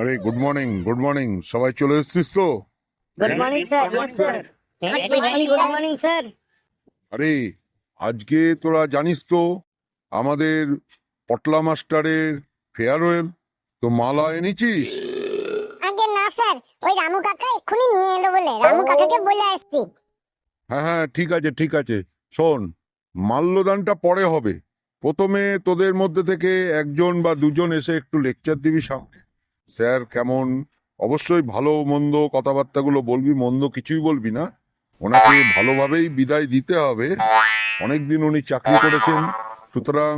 আরে good morning, good morning, সবাই চলে এসেছিস তো? Good morning sir. Yes sir. Good morning sir. আরে আজকে তোরা জানিস তো আমাদের পটলা মাস্টারের ফেয়ারওয়েল, তো মালা এনেছিস? আগে না স্যার, ওই রামু কাকা এক্ষুনি নিয়ে এলো বলে রামু কাকাকে বলে আসছি। হ্যাঁ হ্যাঁ, ঠিক আছে ঠিক আছে। শোন, মাল্যদানটা পরে হবে। প্রথমে তোদের মধ্যে থেকে একজন বা দুজন এসে একটু লেকচার দিবি সামনে। স্যার কেমন, অবশ্যই ভালো মন্দ কথাবার্তাগুলো বলবি, মন্দ কিছুই বলবি না। ওনাকে ভালোভাবেই বিদায় দিতে হবে। অনেকদিন উনি চাকরি করেছেন, সুতরাং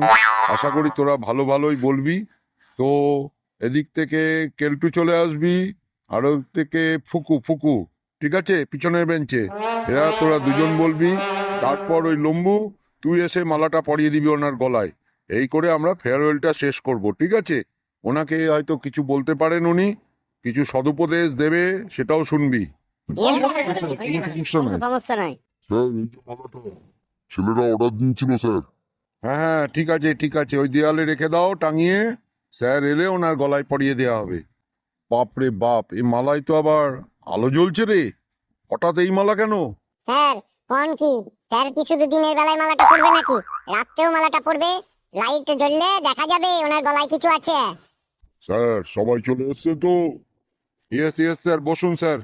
আশা করি তোরা ভালো ভালোই বলবি। তো এদিক থেকে কেলটু চলে আসবি, আর ওদিক থেকে ফুকু ফুকু, ঠিক আছে, পিছনের বেঞ্চে। এরা তোরা দুজন বলবি, তারপর ওই লম্বু তুই এসে মালাটা পরিয়ে দিবি ওনার গলায়। এই করে আমরা ফেয়ারওয়েলটা শেষ করব, ঠিক আছে? ওনাকে হয়তো কিছু বলতে পারেন উনি, কিছু সদুপদেশ দেবে, সেটাও শুনবি। সমস্যা নাই। স্যার এই যে মালাটা ছেলেরা অর্ডার দিয়েছিল স্যার। হ্যাঁ হ্যাঁ, ঠিক আছে ঠিক আছে, ওই দেয়ালে রেখে দাও টাঙিয়ে। স্যার এলে ওনার গলায় পরিয়ে দেওয়া হবে। বাপ রে বাপ, এই মালায় তো আবার আলো জ্বলছে রে। হঠাৎ এই মালা কেন? স্যার কোন কি স্যার কি শুধু দিনের বেলায় মালাটা পরবে নাকি রাতেও মালাটা পরবে? লাইট জ্বললে দেখা যাবে ওনার গলায় কিছু আছে। স্যার সবাই চলে এসছে তো? ইয়েস ইয়েস স্যার, বসুন স্যার।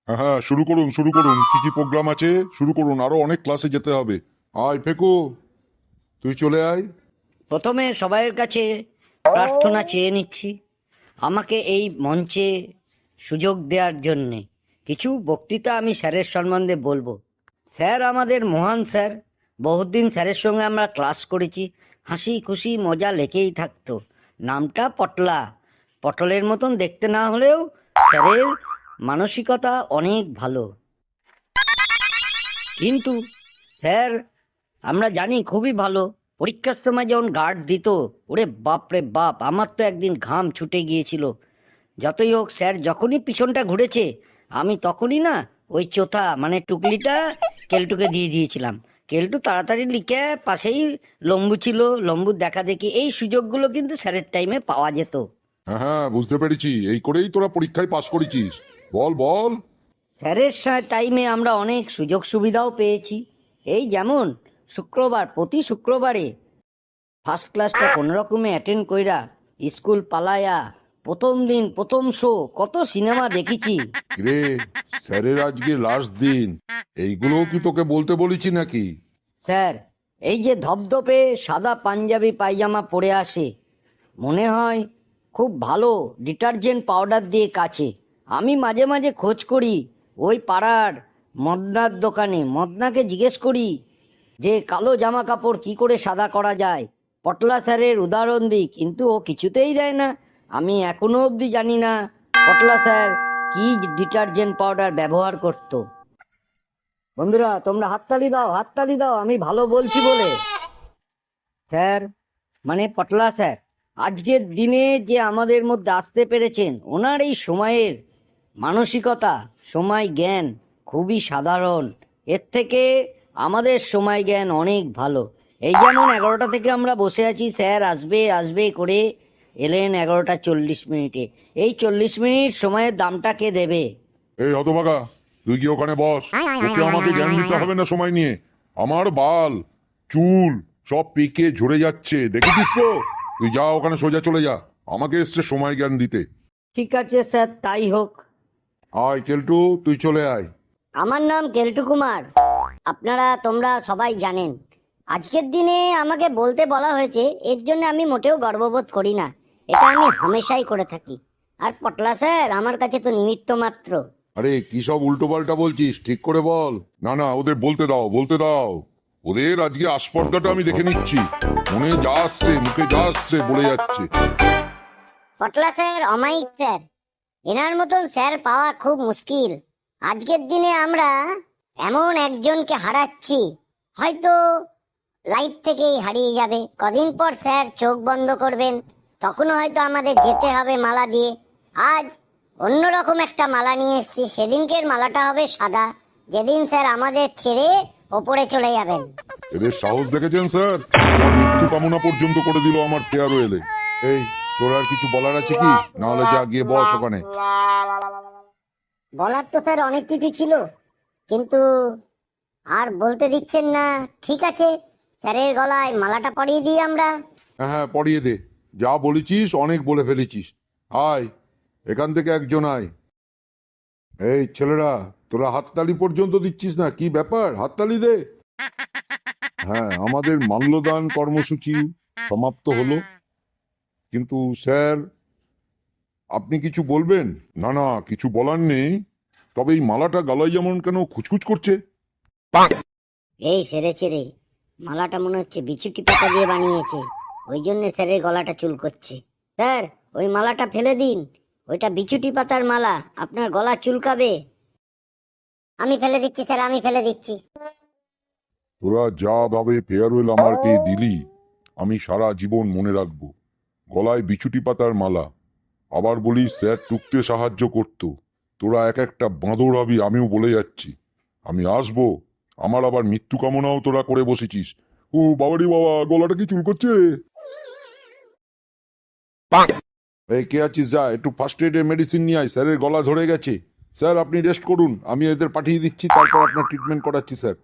হ্যাঁ হ্যাঁ, শুরু করুন শুরু করুন, কি কি প্রোগ্রাম আছে শুরু করুন, আরো অনেক ক্লাসে যেতে হবে। আয় ফেকু, তুই চলে আয়। প্রথমে সবাইয়ের কাছে প্রার্থনা চেয়ে নিচ্ছি আমাকে এই মঞ্চে সুযোগ দেওয়ার জন্যে। কিছু বক্তৃতা আমি স্যারের সম্বন্ধে বলবো। স্যার আমাদের মহান স্যার, বহুদিন স্যারের সঙ্গে আমরা ক্লাস করেছি, হাসি খুশি মজা লেগেই থাকতো। নামটা পটলা, পটলের মতন দেখতে না হলেও স্যারের মানসিকতা অনেক ভালো। কিন্তু স্যার আমরা জানি খুবই ভালো। পরীক্ষার সময় যখন গার্ড দিত, ওরে বাপ রে বাপ, আমার তো একদিন ঘাম ছুটে গিয়েছিল। যতই হোক স্যার যখনই পিছনটা ঘুরেছে, আমি তখনই না ওই চোথা মানে টুকলিটা কেলটুকে দিয়ে দিয়েছিলাম। কেলটু তাড়াতাড়ি লিখে, পাশেই লম্বু ছিল, লম্বুর দেখা দেখি এই সুযোগগুলো কিন্তু স্যারের টাইমে পাওয়া যেত। হ্যাঁ হ্যাঁ, বুঝতে পেরেছি, এই করেই তোরা পরীক্ষায় পাস করেছিস। বল বল। স্যারের টাইমে আমরা অনেক সুযোগ সুবিধাও পেয়েছি। এই যেমন শুক্রবার, প্রতি শুক্রবারে ফার্স্ট ক্লাসটা কোনো রকমে অ্যাটেন্ড কইরা স্কুল পালায়া প্রথম দিন প্রথম শো কত সিনেমা দেখেছি। রে, স্যারের আজকে লাস্ট দিন, এইগুলোও কি তোকে বলতে বলেছি নাকি? স্যার এই যে ধপধপে সাদা পাঞ্জাবি পায়জামা পরে আসে, মনে হয় খুব ভালো ডিটারজেন্ট পাউডার দিয়ে কাচে। আমি মাঝে মাঝে খোঁজ করি ওই পাড়ার মদনার দোকানে, মদনাকে জিজ্ঞেস করি যে কালো জামা কাপড় কি করে সাদা করা যায়। পটলা স্যারের উদাহরণ দিই, কিন্তু ও কিছুতেই দেয় না। আমি এখনো অবধি জানি না পটলা স্যার কি ডিটারজেন্ট পাউডার ব্যবহার করত। বন্ধুরা তোমরা হাততালি দাও, হাততালি দাও, আমি ভালো বলছি বলে। স্যার মানে পটলা স্যার আজকের দিনে যে আমাদের মধ্যে আসতে পেরেছেন, ওনার এই সময়ের মানসিকতা, সময় জ্ঞান খুবই সাধারণ। এর থেকে আমাদের সময় জ্ঞান অনেক ভালো। এই যেমন 11টা থেকে আমরা বসে আছি, স্যার আসবে আসবে করে এলেন 11টা 40 মিনিটে। এই 40 মিনিট সময়ের দামটা কে দেবে? এই হতভাগা, তুই কি ওখানে বস। ওকে আমাকে জ্ঞান দিতে হবে না সময় নিয়ে। আমার বাল চুল সব পেকে ঝরে যাচ্ছে, দেখেছিস তো? তুই যা ওখানে সোজা চলে যা, আমাকে এসছে সময় জ্ঞান দিতে। ঠিক আছে স্যার, তাই হোক। আয় কেলটু, তুই চলে আয়। আমার নাম কেলটু কুমার, আপনারা তোমরা সবাই জানেন। আজকের দিনে আমাকে বলতে বলা হয়েছে, এর জন্য আমি মোটেও গর্ববোধ করি না। এটা আমি হামেশাই করে থাকি। আর পটলা স্যার আমার কাছে তো নিমিত্ত মাত্র। আরে কি সব উল্টো পাল্টা বলছিস, ঠিক করে বল। না না, ওদের বলতে দাও বলতে দাও। ওদের আজকে আস্পর্ধাটা আমি দেখে নিচ্ছি। মনে যা আসছে, মুখে যা আসছে বলে যাচ্ছে। পটলা স্যার অমায়িক স্যার, এনার মতন স্যার পাওয়া খুব মুশকিল। আজকের দিনে আমরা এমন একজনকে হারাচ্ছি, হয়তো লাইফ থেকেই হারিয়ে যাবে। কদিন পর স্যার চোখ বন্ধ করবেন, তখনও হয়তো আমাদের যেতে হবে মালা দিয়ে। আজ অন্যরকম একটা মালা নিয়ে এসেছি, সেদিনকের মালাটা হবে সাদা, যেদিন স্যার আমাদের ছেড়ে ওপরে চলে যাবেন। এদের সাহস দেখেছেন স্যার? আমার মৃত্যু কামনা পর্যন্ত করে দিল আমার ফেয়ারওয়েলে। এই তোর আর কিছু বলার আছে কি? না হলে যা গিয়ে বস ওখানে। বলার তো স্যার অনেক কিছু ছিল, কিন্তু আর বলতে দিচ্ছেন না। ঠিক আছে, স্যারের গলায় মালাটা পরিয়ে দিই আমরা। হ্যাঁ হ্যাঁ, পড়িয়ে দে। যা বলেছিস অনেক বলে ফেলেছিস। আয়, এখান থেকে একজন আয়। এই ছেলেরা, তোরা হাততালি পর্যন্ত দিচ্ছিস না, কি ব্যাপার? হাততালি দে। হ্যাঁ, আমাদের মাল্যদান কর্মসূচি সমাপ্ত হলো, কিন্তু স্যার আপনি কিছু বলবেন? না না, কিছু বলার নেই, তবে এই মালাটা গলায় যেমন কেন খুচখুচ করছে। এই সেরেছে রে, মালাটা মনে হচ্ছে বিচুটি পাতা দিয়ে বানিয়েছে, ওই জন্য স্যারের গলাটা চুল করছে। স্যার, ওই মালাটা ফেলে দিন, ওইটা বিচুটি পাতার মালা, আপনার গলা চুলকাবে। আমি ফেলে দিচ্ছি স্যার, আমি ফেলে দিচ্ছি। তোরা যা ভাবে ফেয়ারওয়েল আমাকে দিলি, আমি সারা জীবন মনে রাখবো। গলায় বিছুটি পাতার মালা, আবার বলি স্যার টুকতে সাহায্য করতো। তোরা এক একটা বাঁদর হবি, আমিও বলে যাচ্ছি। আমি আসবো, আমার আবার মৃত্যু কামনাও তোরা করে বসেছিস। ও বাবারি বাবা, গলাটা কি চুল করছে? এই কে আছিস, যা একটু ফার্স্ট এডের মেডিসিন নিয়ে আয়, স্যারের গলা ধরে গেছে। স্যার আপনি রেস্ট করুন, আমি এদের পাঠিয়ে দিচ্ছি, তারপর আপনার ট্রিটমেন্ট করাচ্ছি স্যার।